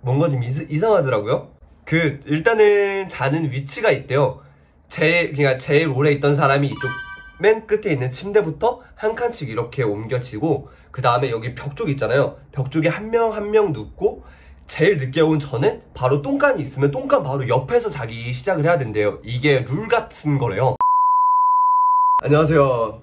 뭔가 좀 이상하더라고요. 일단은 자는 위치가 있대요. 그러니까 제일 오래 있던 사람이 이쪽 맨 끝에 있는 침대부터 한 칸씩 이렇게 옮겨지고, 그 다음에 여기 벽 쪽 있잖아요. 벽 쪽에 한 명 한 명 눕고, 제일 늦게 온 저는 바로 똥간이 있으면 똥간 바로 옆에서 자기 시작을 해야 된대요. 이게 룰 같은 거래요. 안녕하세요.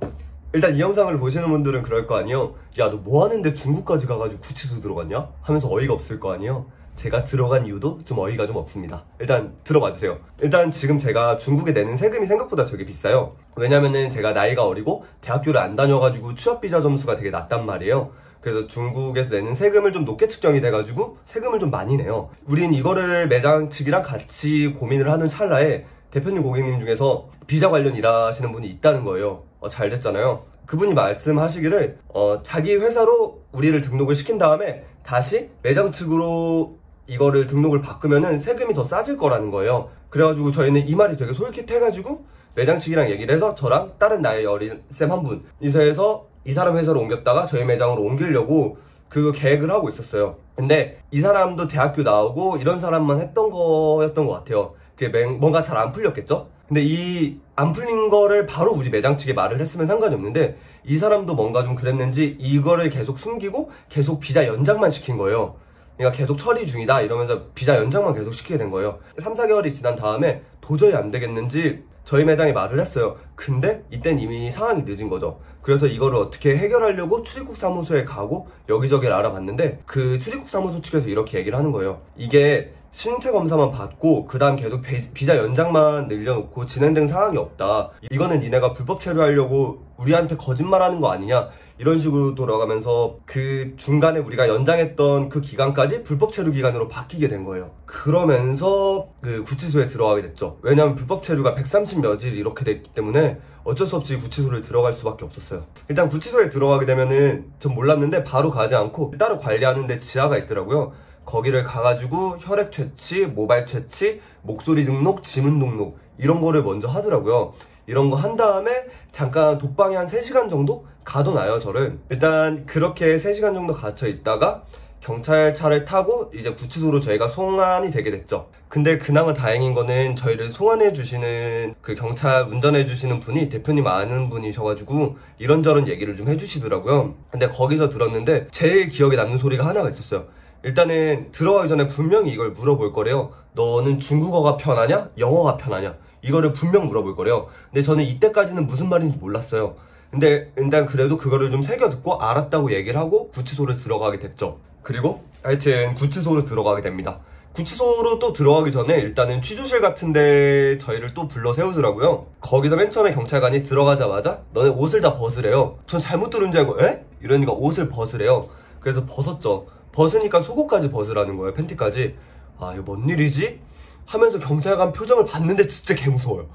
일단 이 영상을 보시는 분들은 그럴 거 아니에요. 야, 너 뭐 하는데 중국까지 가가지고 구치소 들어갔냐? 하면서 어이가 없을 거 아니에요. 제가 들어간 이유도 좀 어이가 좀 없습니다. 일단 들어봐 주세요. 일단 지금 제가 중국에 내는 세금이 생각보다 되게 비싸요. 왜냐면은 제가 나이가 어리고 대학교를 안 다녀가지고 취업비자 점수가 되게 낮단 말이에요. 그래서 중국에서 내는 세금을 좀 높게 측정이 돼가지고 세금을 좀 많이 내요. 우린 이거를 매장 측이랑 같이 고민을 하는 찰나에 대표님 고객님 중에서 비자 관련 일하시는 분이 있다는 거예요. 잘 됐잖아요. 그분이 말씀하시기를 자기 회사로 우리를 등록을 시킨 다음에 다시 매장 측으로 이거를 등록을 바꾸면은 세금이 더 싸질 거라는 거예요. 그래가지고 저희는 이 말이 되게 솔깃해가지고 매장 측이랑 얘기를 해서 저랑 다른 나이 어린 쌤 한 분 이사해서 이 사람 회사로 옮겼다가 저희 매장으로 옮기려고 그 계획을 하고 있었어요. 근데 이 사람도 대학교 나오고 이런 사람만 했던 거였던 것 같아요. 그게 뭔가 잘 안 풀렸겠죠? 근데 이 안 풀린 거를 바로 우리 매장 측에 말을 했으면 상관이 없는데, 이 사람도 뭔가 좀 그랬는지 이거를 계속 숨기고 계속 비자 연장만 시킨 거예요. 그러니까 계속 처리 중이다 이러면서 비자 연장만 계속 시키게 된 거예요. 3, 4개월이 지난 다음에 도저히 안 되겠는지 저희 매장에 말을 했어요. 근데 이땐 이미 상황이 늦은 거죠. 그래서 이거를 어떻게 해결하려고 출입국 사무소에 가고 여기저기를 알아봤는데, 그 출입국 사무소 측에서 이렇게 얘기를 하는 거예요. 이게 신체 검사만 받고 그 다음 계속 비자 연장만 늘려놓고 진행된 상황이 없다. 이거는 니네가 불법 체류하려고 우리한테 거짓말하는 거 아니냐, 이런 식으로 돌아가면서 그 중간에 우리가 연장했던 그 기간까지 불법 체류 기간으로 바뀌게 된 거예요. 그러면서 그 구치소에 들어가게 됐죠. 왜냐면 불법 체류가 130몇 일 이렇게 됐기 때문에 어쩔 수 없이 구치소를 들어갈 수밖에 없었어요. 일단 구치소에 들어가게 되면은 전 몰랐는데 바로 가지 않고 따로 관리하는 데 지하가 있더라고요. 거기를 가가지고 혈액 채취, 모발 채취, 목소리 등록, 지문 등록 이런 거를 먼저 하더라고요. 이런 거 한 다음에 잠깐 독방에 한 3시간 정도 가둬놔요, 저를. 일단 그렇게 3시간 정도 갇혀 있다가 경찰차를 타고 이제 구치소로 저희가 송환이 되게 됐죠. 근데 그나마 다행인 거는 저희를 송환해 주시는 그 경찰 운전해 주시는 분이 대표님 아는 분이셔가지고 이런저런 얘기를 좀 해주시더라고요. 근데 거기서 들었는데 제일 기억에 남는 소리가 하나가 있었어요. 일단은 들어가기 전에 분명히 이걸 물어볼 거래요. 너는 중국어가 편하냐? 영어가 편하냐? 이거를 분명 물어볼 거래요. 근데 저는 이때까지는 무슨 말인지 몰랐어요. 근데 일단 그래도 그거를 좀 새겨 듣고 알았다고 얘기를 하고 구치소를 들어가게 됐죠. 그리고 하여튼 구치소로 들어가게 됩니다. 구치소로 또 들어가기 전에 일단은 취조실 같은데 저희를 또 불러 세우더라고요. 거기서 맨 처음에 경찰관이 들어가자마자 너네 옷을 다 벗으래요. 전 잘못 들은 줄 알고 에? 이러니까 옷을 벗으래요. 그래서 벗었죠. 벗으니까 속옷까지 벗으라는 거예요. 팬티까지. 아, 이거 뭔 일이지? 하면서 경찰관 표정을 봤는데 진짜 개무서워요.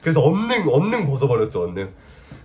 그래서 얼른 벗어버렸죠, 얼른.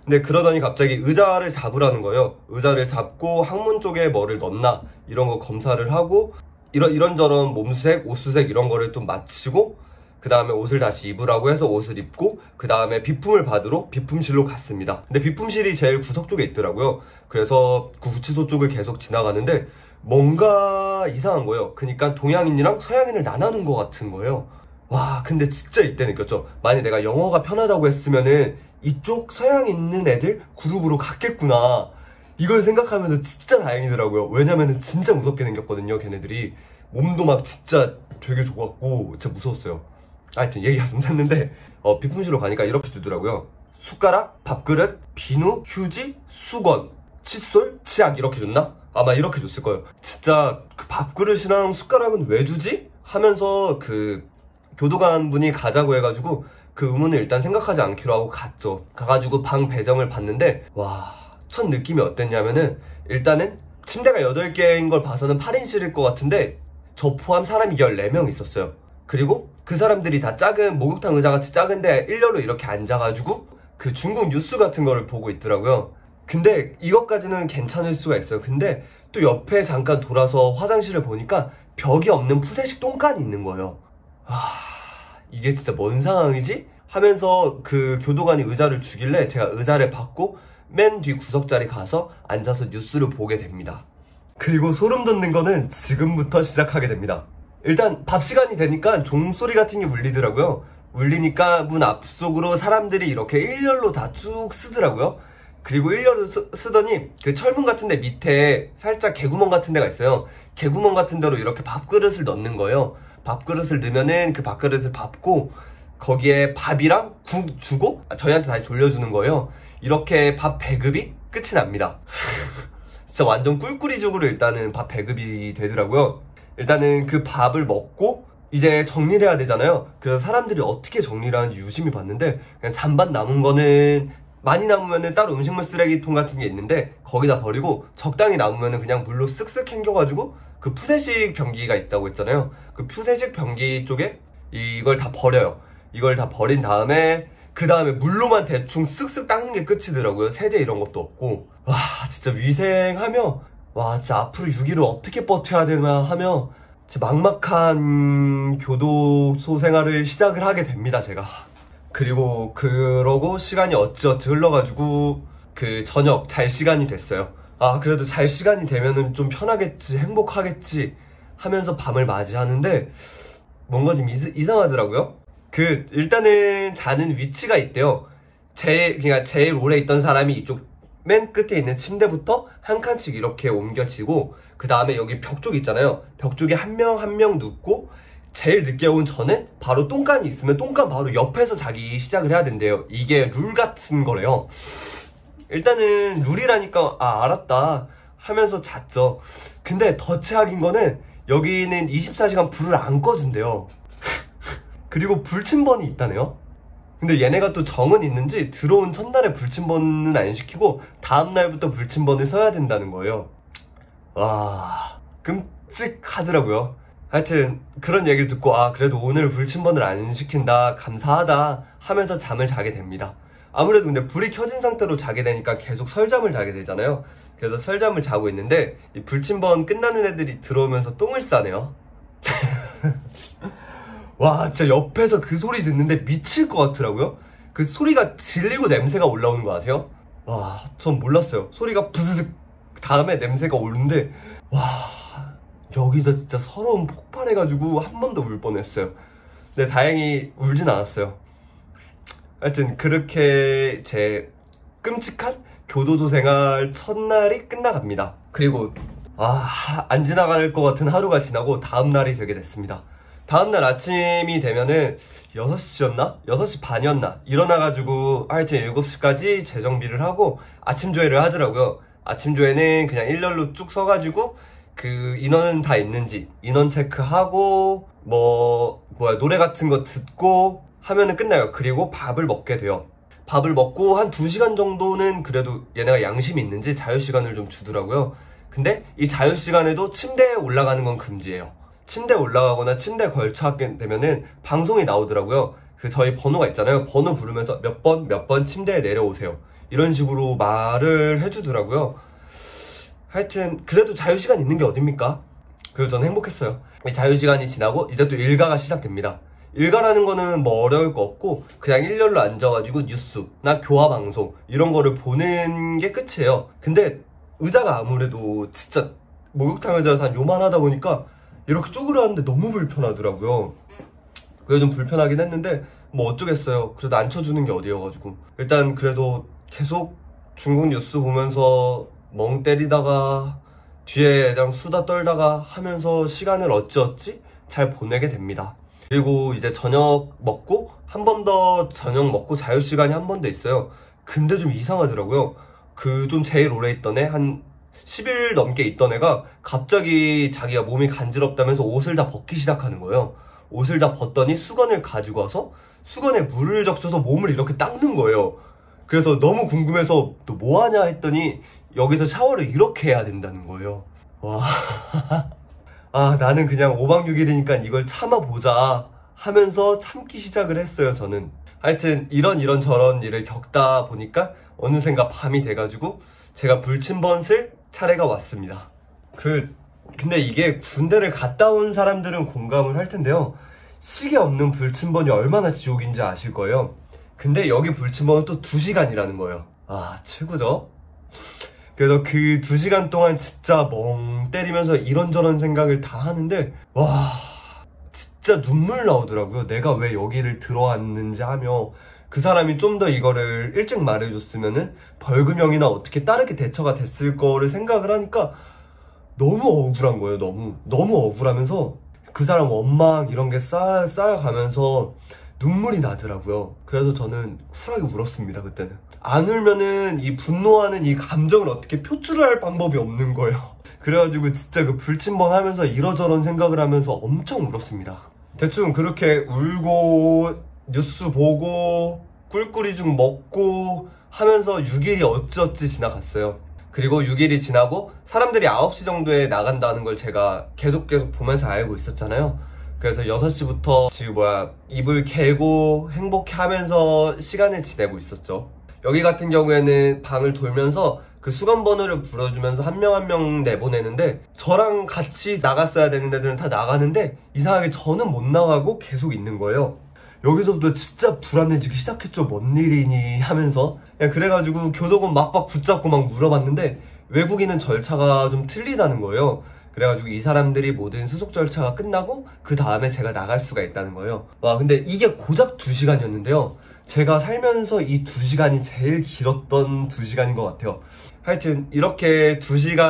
근데 그러더니 갑자기 의자를 잡으라는 거예요. 의자를 잡고 항문 쪽에 뭐를 넣나 이런 거 검사를 하고 이런저런 몸수색, 옷수색 이런 거를 좀 마치고 그 다음에 옷을 다시 입으라고 해서 옷을 입고 그 다음에 비품을 받으러 비품실로 갔습니다. 근데 비품실이 제일 구석 쪽에 있더라고요. 그래서 그 구치소 쪽을 계속 지나가는데 뭔가 이상한 거예요. 그러니까 동양인이랑 서양인을 나누는 것 같은 거예요. 와, 근데 진짜 이때 느꼈죠. 만약 내가 영어가 편하다고 했으면은 이쪽 서양 있는 애들 그룹으로 갔겠구나, 이걸 생각하면서 진짜 다행이더라고요. 왜냐면은 진짜 무섭게 생겼거든요, 걔네들이. 몸도 막 진짜 되게 좋았고 진짜 무서웠어요. 하여튼 얘기가 좀 샜는데 비품실로 가니까 이렇게 주더라고요. 숟가락, 밥그릇, 비누, 휴지, 수건, 칫솔, 치약 이렇게 줬나? 아마 이렇게 줬을 거예요. 진짜 그 밥그릇이랑 숟가락은 왜 주지? 하면서 그 교도관 분이 가자고 해가지고 그 의문을 일단 생각하지 않기로 하고 갔죠. 가가지고 방 배정을 봤는데 와, 첫 느낌이 어땠냐면은 일단은 침대가 8개인 걸 봐서는 8인실일 것 같은데 저 포함 사람이 14명 있었어요. 그리고 그 사람들이 다 작은 목욕탕 의자같이 작은데 일렬로 이렇게 앉아가지고 그 중국 뉴스 같은 거를 보고 있더라고요. 근데 이것까지는 괜찮을 수가 있어요. 근데 또 옆에 잠깐 돌아서 화장실을 보니까 벽이 없는 푸세식 똥간이 있는 거예요. 이게 진짜 뭔 상황이지? 하면서 그 교도관이 의자를 주길래 제가 의자를 받고 맨 뒤 구석자리 가서 앉아서 뉴스를 보게 됩니다. 그리고 소름 돋는 거는 지금부터 시작하게 됩니다. 일단 밥 시간이 되니까 종소리 같은 게 울리더라고요. 울리니까 문 앞쪽으로 사람들이 이렇게 일렬로 다 쭉 쓰더라고요. 그리고 일렬로 쓰더니 그 철문 같은 데 밑에 살짝 개구멍 같은 데가 있어요. 개구멍 같은 데로 이렇게 밥그릇을 넣는 거예요. 밥그릇을 넣으면은 그 밥그릇을 밟고 거기에 밥이랑 국 주고 저희한테 다시 돌려주는 거예요. 이렇게 밥 배급이 끝이 납니다. 진짜 완전 꿀꿀이족으로 일단은 밥 배급이 되더라고요. 일단은 그 밥을 먹고 이제 정리를 해야 되잖아요. 그래서 사람들이 어떻게 정리를 하는지 유심히 봤는데 그냥 잔반 남은 거는 많이 남으면은 따로 음식물 쓰레기통 같은 게 있는데 거기다 버리고 적당히 남으면은 그냥 물로 쓱쓱 헹겨가지고 그 푸세식 변기가 있다고 했잖아요. 그 푸세식 변기 쪽에 이걸 다 버려요. 이걸 다 버린 다음에 그 다음에 물로만 대충 쓱쓱 닦는 게 끝이더라고요. 세제 이런 것도 없고. 와 진짜 위생하며 와 진짜 앞으로 6일을 어떻게 버텨야 되나 하며 진짜 막막한 교도소 생활을 시작을 하게 됩니다 제가. 그리고 그러고 시간이 어찌어찌 흘러가지고 그 저녁 잘 시간이 됐어요. 아 그래도 잘 시간이 되면은 좀 편하겠지 행복하겠지 하면서 밤을 맞이하는데 뭔가 좀 이상하더라고요. 그 일단은 자는 위치가 있대요. 그러니까 제일 오래 있던 사람이 이쪽 맨 끝에 있는 침대부터 한 칸씩 이렇게 옮겨지고 그 다음에 여기 벽 쪽 있잖아요. 벽 쪽에 한 명 한 명 눕고 제일 늦게 온 저는 바로 똥간이 있으면 똥간 바로 옆에서 자기 시작을 해야 된대요. 이게 룰 같은 거래요. 일단은 룰이라니까 아 알았다 하면서 잤죠. 근데 더 최악인 거는 여기는 24시간 불을 안 꺼준대요. 그리고 불침번이 있다네요. 근데 얘네가 또 정은 있는지 들어온 첫날에 불침번은 안 시키고 다음날부터 불침번을 써야 된다는 거예요. 와 끔찍하더라고요. 하여튼 그런 얘기를 듣고 아 그래도 오늘 불침번을 안 시킨다 감사하다 하면서 잠을 자게 됩니다. 아무래도 근데 불이 켜진 상태로 자게 되니까 계속 설잠을 자게 되잖아요. 그래서 설잠을 자고 있는데 이 불침번 끝나는 애들이 들어오면서 똥을 싸네요. 와 진짜 옆에서 그 소리 듣는데 미칠 것 같더라고요. 그 소리가 질리고 냄새가 올라오는 거 아세요? 와 전 몰랐어요. 소리가 부스슥 다음에 냄새가 오는데 와 여기서 진짜 서러움 폭발해가지고 한 번 더 울 뻔했어요. 근데 다행히 울진 않았어요. 하여튼 그렇게 제 끔찍한 교도소 생활 첫날이 끝나갑니다. 그리고 안 지나갈 것 같은 하루가 지나고 다음날이 되게 됐습니다. 다음날 아침이 되면은 6시였나? 6시 반이었나? 일어나가지고 하여튼 7시까지 재정비를 하고 아침 조회를 하더라고요. 아침 조회는 그냥 일렬로 쭉 서가지고 그 인원은 다 있는지 인원 체크하고 노래 같은 거 듣고 하면은 끝나요. 그리고 밥을 먹게 돼요. 밥을 먹고 한 2시간 정도는 그래도 얘네가 양심이 있는지 자유시간을 좀 주더라고요. 근데 이 자유시간에도 침대에 올라가는 건 금지예요. 침대에 올라가거나 침대에 걸쳐하게 되면은 방송이 나오더라고요. 그 저희 번호가 있잖아요. 번호 부르면서 몇 번 침대에 내려오세요. 이런 식으로 말을 해주더라고요. 하여튼 그래도 자유시간 있는 게 어딥니까? 그래서 저는 행복했어요. 자유시간이 지나고 이제 또 일과가 시작됩니다. 일과라는 거는 뭐 어려울 거 없고 그냥 일렬로 앉아가지고 뉴스나 교화방송 이런 거를 보는 게 끝이에요. 근데 의자가 아무래도 진짜 목욕탕 의자에서 한 요만하다 보니까 이렇게 쪼그려앉는데 너무 불편하더라고요. 그래서 좀 불편하긴 했는데 뭐 어쩌겠어요. 그래도 앉혀주는 게 어디여가지고 일단 그래도 계속 중국 뉴스 보면서 멍 때리다가 뒤에 애랑 수다 떨다가 하면서 시간을 어찌어찌 잘 보내게 됩니다. 그리고 이제 저녁 먹고 한 번 더 저녁 먹고 자유시간이 한 번 더 있어요. 근데 좀 이상하더라고요. 그 좀 제일 오래 있던 애 한 10일 넘게 있던 애가 갑자기 자기가 몸이 간지럽다면서 옷을 다 벗기 시작하는 거예요. 옷을 다 벗더니 수건을 가지고 와서 수건에 물을 적셔서 몸을 이렇게 닦는 거예요. 그래서 너무 궁금해서 또 뭐하냐 했더니 여기서 샤워를 이렇게 해야 된다는 거예요. 와 나는 그냥 5박 6일이니까 이걸 참아보자 하면서 참기 시작을 했어요. 저는 하여튼 이런 저런 일을 겪다 보니까 어느샌가 밤이 돼가지고 제가 불침번 쓸 차례가 왔습니다. 근데 이게 군대를 갔다 온 사람들은 공감을 할 텐데요. 시계 없는 불침번이 얼마나 지옥인지 아실 거예요. 근데 여기 불침번은 또 2시간이라는 거예요. 최고죠? 그래서 그 2시간 동안 진짜 멍 때리면서 이런저런 생각을 다 하는데 와 진짜 눈물 나오더라고요. 내가 왜 여기를 들어왔는지 하며 그 사람이 좀 더 이거를 일찍 말해줬으면은 벌금형이나 어떻게 다르게 대처가 됐을 거를 생각을 하니까 너무 억울한 거예요. 너무 억울하면서 그 사람 원망 이런 게 쌓여가면서 눈물이 나더라고요. 그래서 저는 쿨하게 울었습니다. 그때는 안 울면은 이 분노하는 이 감정을 어떻게 표출을 할 방법이 없는 거예요. 그래가지고 진짜 그 불침번 하면서 이러저런 생각을 하면서 엄청 울었습니다. 대충 그렇게 울고 뉴스 보고 꿀꿀이죽 먹고 하면서 6일이 어찌어찌 지나갔어요. 그리고 6일이 지나고 사람들이 9시 정도에 나간다는 걸 제가 계속 보면서 알고 있었잖아요. 그래서 6시부터 이불 개고 행복해하면서 시간을 지내고 있었죠. 여기 같은 경우에는 방을 돌면서 그 수감 번호를 불러주면서 한 명 한 명 내보내는데 저랑 같이 나갔어야 되는 애들은 다 나가는데 이상하게 저는 못 나가고 계속 있는 거예요. 여기서부터 진짜 불안해지기 시작했죠. 뭔 일이니 하면서 그래가지고 교도관 막 붙잡고 막 물어봤는데 외국인은 절차가 좀 틀리다는 거예요. 그래가지고 이 사람들이 모든 수속 절차가 끝나고 그 다음에 제가 나갈 수가 있다는 거예요. 와 근데 이게 고작 2시간이었는데요 제가 살면서 이 2시간이 제일 길었던 2시간인 것 같아요. 하여튼 이렇게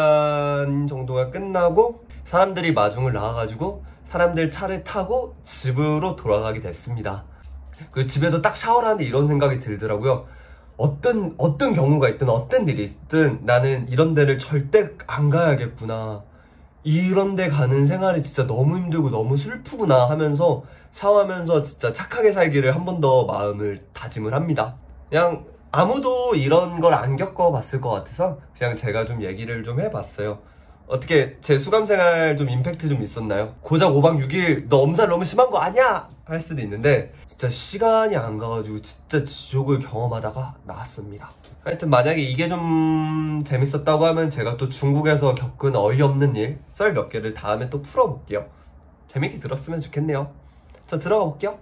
2시간 정도가 끝나고 사람들이 마중을 나와가지고 사람들 차를 타고 집으로 돌아가게 됐습니다. 그 집에서 딱 샤워를 하는데 이런 생각이 들더라고요. 어떤 경우가 있든 어떤 일이 있든 나는 이런 데를 절대 안 가야겠구나. 이런 데 가는 생활이 진짜 너무 힘들고 너무 슬프구나 하면서 샤워하면서 진짜 착하게 살기를 한 번 더 마음을 다짐을 합니다. 그냥 아무도 이런 걸 안 겪어봤을 것 같아서 그냥 제가 좀 얘기를 좀 해봤어요. 어떻게 제 수감생활 좀 임팩트 좀 있었나요? 고작 5박 6일 너 엄살 너무 심한 거 아니야? 할 수도 있는데 진짜 시간이 안 가가지고 진짜 지옥을 경험하다가 나왔습니다. 하여튼 만약에 이게 좀 재밌었다고 하면 제가 또 중국에서 겪은 어이없는 일 썰 몇 개를 다음에 또 풀어볼게요. 재밌게 들었으면 좋겠네요. 저 들어가 볼게요.